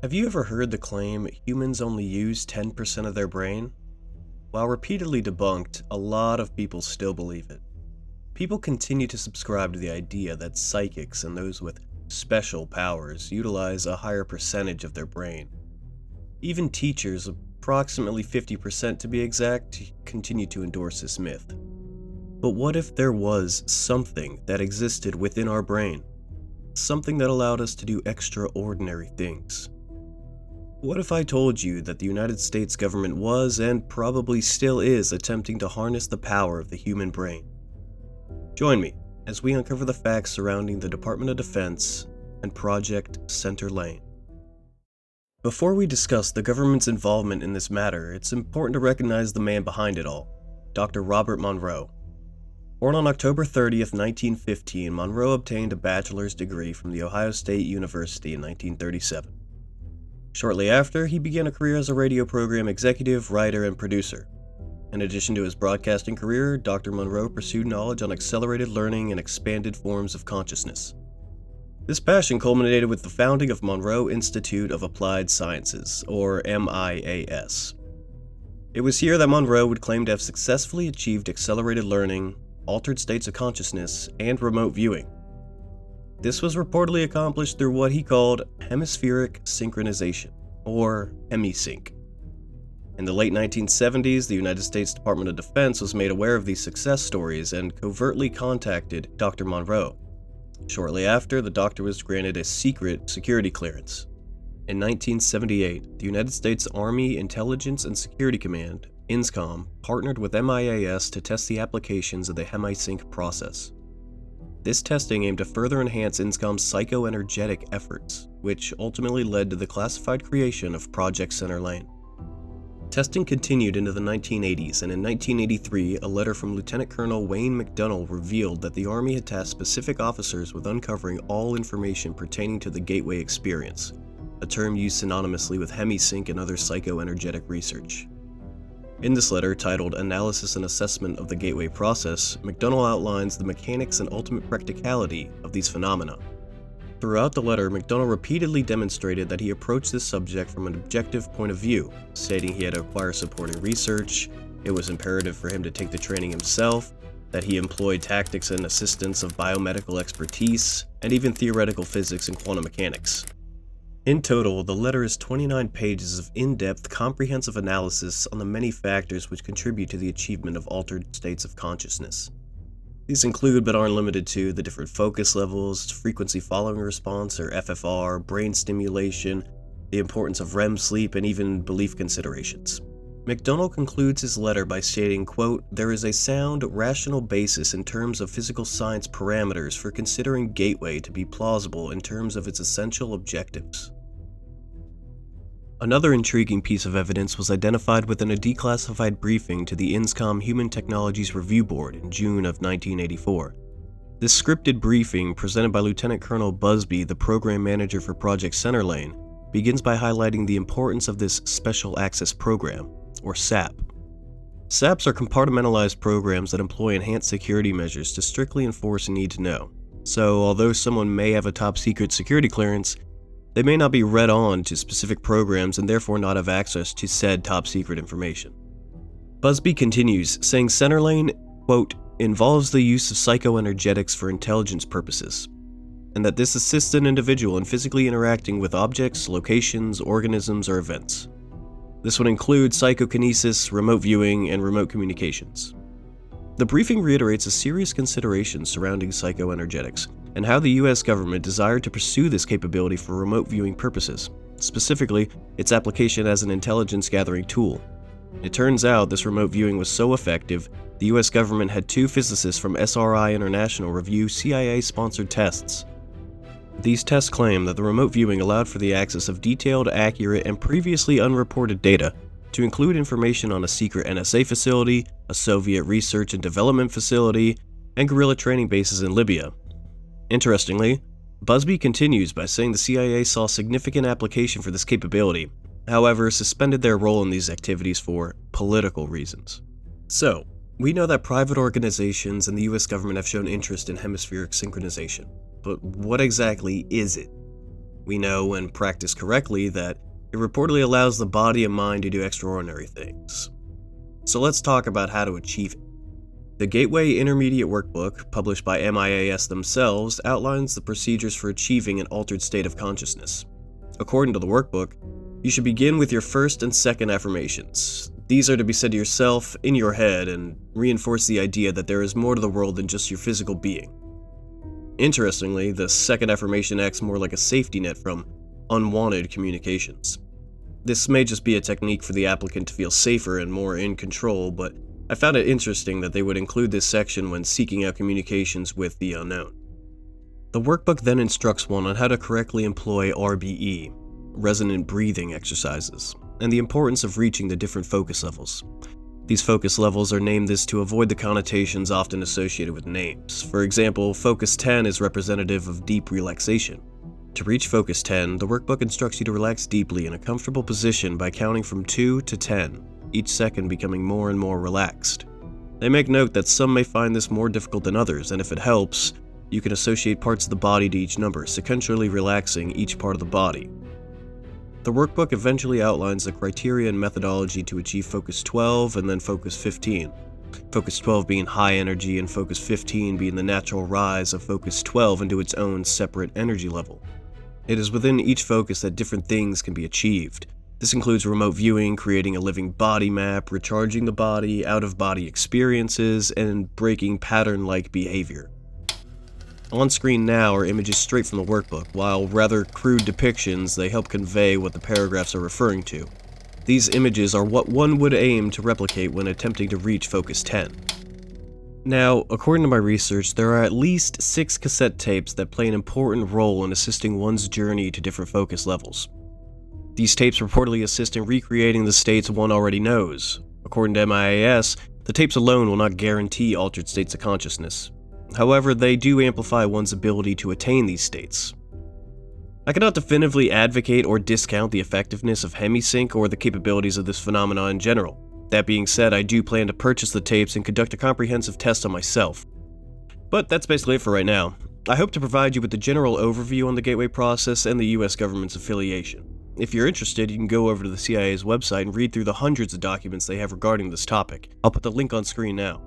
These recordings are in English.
Have you ever heard the claim humans only use 10% of their brain? While repeatedly debunked, a lot of people still believe it. People continue to subscribe to the idea that psychics and those with special powers utilize a higher percentage of their brain. Even teachers, approximately 50% to be exact, continue to endorse this myth. But what if there was something that existed within our brain? Something that allowed us to do extraordinary things? What if I told you that the United States government was, and probably still is, attempting to harness the power of the human brain? Join me as we uncover the facts surrounding the Department of Defense and Project Centerlane. Before we discuss the government's involvement in this matter, it's important to recognize the man behind it all, Dr. Robert Monroe. Born on October 30th, 1915, Monroe obtained a bachelor's degree from The Ohio State University in 1937. Shortly after, he began a career as a radio program executive, writer, and producer. In addition to his broadcasting career, Dr. Monroe pursued knowledge on accelerated learning and expanded forms of consciousness. This passion culminated with the founding of Monroe Institute of Applied Sciences, or MIAS. It was here that Monroe would claim to have successfully achieved accelerated learning, altered states of consciousness, and remote viewing. This was reportedly accomplished through what he called hemispheric synchronization, or Hemi-Sync. In the late 1970s, the United States Department of Defense was made aware of these success stories and covertly contacted Dr. Monroe. Shortly after, the doctor was granted a secret security clearance. In 1978, the United States Army Intelligence and Security Command, INSCOM, partnered with MIAS to test the applications of the Hemi-Sync process. This testing aimed to further enhance INSCOM's psychoenergetic efforts, which ultimately led to the classified creation of Project Centerlane. Testing continued into the 1980s, and in 1983, a letter from Lieutenant Colonel Wayne McDonnell revealed that the Army had tasked specific officers with uncovering all information pertaining to the Gateway experience, a term used synonymously with Hemi-Sync and other psychoenergetic research. In this letter, titled Analysis and Assessment of the Gateway Process, McDonnell outlines the mechanics and ultimate practicality of these phenomena. Throughout the letter, McDonnell repeatedly demonstrated that he approached this subject from an objective point of view, stating he had to acquire supporting research, it was imperative for him to take the training himself, that he employed tactics and assistance of biomedical expertise, and even theoretical physics and quantum mechanics. In total, the letter is 29 pages of in-depth, comprehensive analysis on the many factors which contribute to the achievement of altered states of consciousness. These include, but aren't limited to, the different focus levels, frequency following response, or FFR, brain stimulation, the importance of REM sleep, and even belief considerations. McDonnell concludes his letter by stating, quote, "There is a sound, rational basis in terms of physical science parameters for considering Gateway to be plausible in terms of its essential objectives." Another intriguing piece of evidence was identified within a declassified briefing to the INSCOM Human Technologies Review Board in June of 1984. This scripted briefing, presented by Lieutenant Colonel Busby, the program manager for Project Centerlane, begins by highlighting the importance of this Special Access Program, or SAP. SAPs are compartmentalized programs that employ enhanced security measures to strictly enforce a need to know. So, although someone may have a top-secret security clearance, they may not be read on to specific programs and therefore not have access to said top-secret information. Busby continues, saying Centerlane, quote, "involves the use of psychoenergetics for intelligence purposes, and that this assists an individual in physically interacting with objects, locations, organisms, or events. This would include psychokinesis, remote viewing, and remote communications." The briefing reiterates a serious consideration surrounding psychoenergetics and how the US government desired to pursue this capability for remote viewing purposes, specifically its application as an intelligence gathering tool. It turns out this remote viewing was so effective, the US government had 2 physicists from SRI International review CIA-sponsored tests. These tests claim that the remote viewing allowed for the access of detailed, accurate, and previously unreported data, to include information on a secret NSA facility, a Soviet research and development facility, and guerrilla training bases in Libya. Interestingly, Busby continues by saying the CIA saw significant application for this capability, however suspended their role in these activities for political reasons. So, we know that private organizations and the US government have shown interest in hemispheric synchronization, but what exactly is it? We know, when practiced correctly, that it reportedly allows the body and mind to do extraordinary things. So let's talk about how to achieve it. The Gateway Intermediate Workbook, published by MIAS themselves, outlines the procedures for achieving an altered state of consciousness. According to the workbook, you should begin with your first and second affirmations. These are to be said to yourself, in your head, and reinforce the idea that there is more to the world than just your physical being. Interestingly, the second affirmation acts more like a safety net from unwanted communications. This may just be a technique for the applicant to feel safer and more in control, but I found it interesting that they would include this section when seeking out communications with the unknown. The workbook then instructs one on how to correctly employ RBE, resonant breathing exercises, and the importance of reaching the different focus levels. These focus levels are named this to avoid the connotations often associated with names. For example, Focus 10 is representative of deep relaxation. To reach Focus 10, the workbook instructs you to relax deeply in a comfortable position by counting from 2 to 10, each second becoming more and more relaxed. They make note that some may find this more difficult than others, and if it helps, you can associate parts of the body to each number, sequentially relaxing each part of the body. The workbook eventually outlines the criteria and methodology to achieve Focus 12 and then Focus 15. Focus 12 being high energy and Focus 15 being the natural rise of Focus 12 into its own separate energy level. It is within each focus that different things can be achieved. This includes remote viewing, creating a living body map, recharging the body, out-of-body experiences, and breaking pattern-like behavior. On screen now are images straight from the workbook. While rather crude depictions, they help convey what the paragraphs are referring to. These images are what one would aim to replicate when attempting to reach Focus 10. Now, according to my research, there are at least 6 cassette tapes that play an important role in assisting one's journey to different focus levels. These tapes reportedly assist in recreating the states one already knows. According to MIAS, the tapes alone will not guarantee altered states of consciousness. However, they do amplify one's ability to attain these states. I cannot definitively advocate or discount the effectiveness of Hemi-Sync or the capabilities of this phenomenon in general. That being said, I do plan to purchase the tapes and conduct a comprehensive test on myself. But that's basically it for right now. I hope to provide you with the general overview on the Gateway process and the US government's affiliation. If you're interested, you can go over to the CIA's website and read through the hundreds of documents they have regarding this topic. I'll put the link on screen now.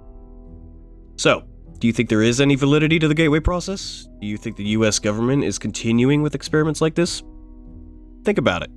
So, do you think there is any validity to the Gateway process? Do you think the US government is continuing with experiments like this? Think about it.